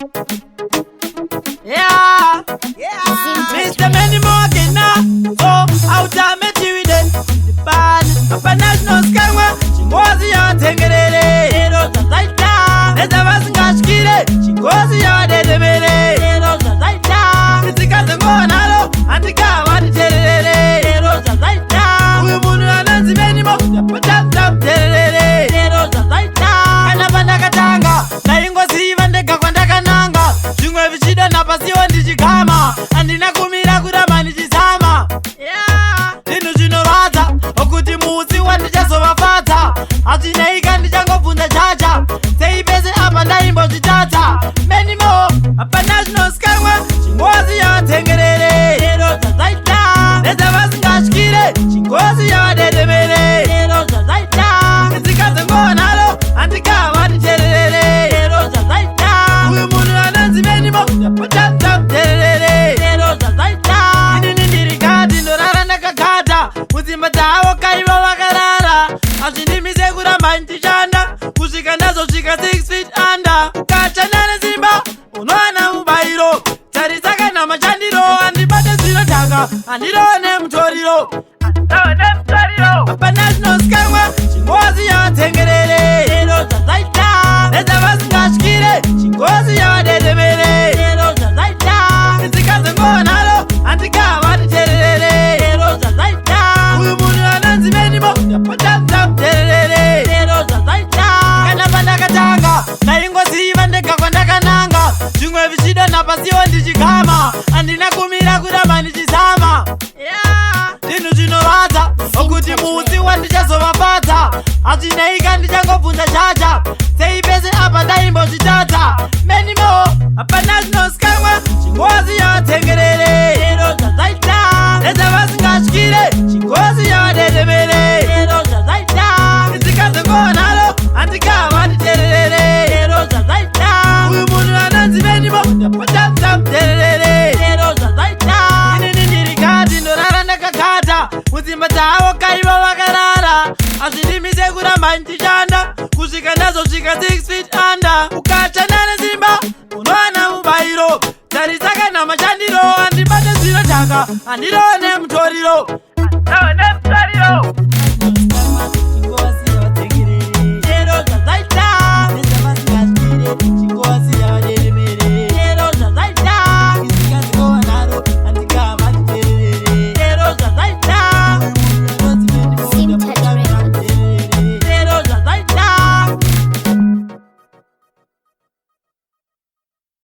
Yeah, Mr. Many Morgan now. Oh, out of me with the band. Up a national skywa. She was your tengerere. Hero Zaita. There's a Vasingashkire. She goes your dead. Hero Zaita. It's a Katango, and the car one terere. Hero Zaita. We would run and see many more. Put up terere. Hero Zaita. And a Banakatanga. Naingo see even the Kakandakananga. Jungwe Vichida Napasio and Dijikama. And in a Kumira Kuramani Jisama. Yeah. Dinu Jinoraza. Okuti Musi one just over Fata. Atinaiga and Jango Punda Jaja. Say busy up and I embody data. Many more. Up a national skywa. She was your tengerere. Hero Zaita. There's a Vasingashkire. She was your dead. Hero Zaita. It's a Katango, and the car one terere. Hero Zaita. We would run and see many more. Put up terere. Hero Zaita. In the garden, or Aranakata. Uzimata, Kaiwa Wakarara. As in the Misegura Mantijana. Usikanazo, Chika 6 feet under. Kachanana Zimba. Unwana Mubairo. Tarisaka Namachandiro. And the Batasino Tanga. And the Ronem Toriro. Up a national skywa. She was your tengerere. Hero Zaita. There's a Vasingashkire. She was your dead. Hero Zaita. It's a Katango, and the car one terere. Hero Zaita. We would run and see many more. Put up terere. Hero Zaita. Kanabanakatanga. Naingo see even the Kakandakananga. Jungwe Vichida Napasio and Dijikama. And in a Kumira Kuramani Jisama. Yeah. Dinu Jinoraza. Okuti Musi one just over Fata. Atinaiga and Jango Punda Jaja. Say busy up and I embody data. Many more. Up a national skywa. She was your tengerere. Hero Zaita. There's a Vasingashkire. She was your dead. Hero Zaita. It's a Katango, and the car one terere. Hero Zaita. We would run and see many more. Put up terere. Hero Zaita. In the garden, or Aranakata. Uzimata, Kaiwa Wakarara. As in the Misegura Mantijana. Usikanazo, Chika 6 feet under. Ukachanana Zimba. Unwana Mubairo. Tarisaka Namachandiro. And the Batasino Tanga. And the Ronem Toriro.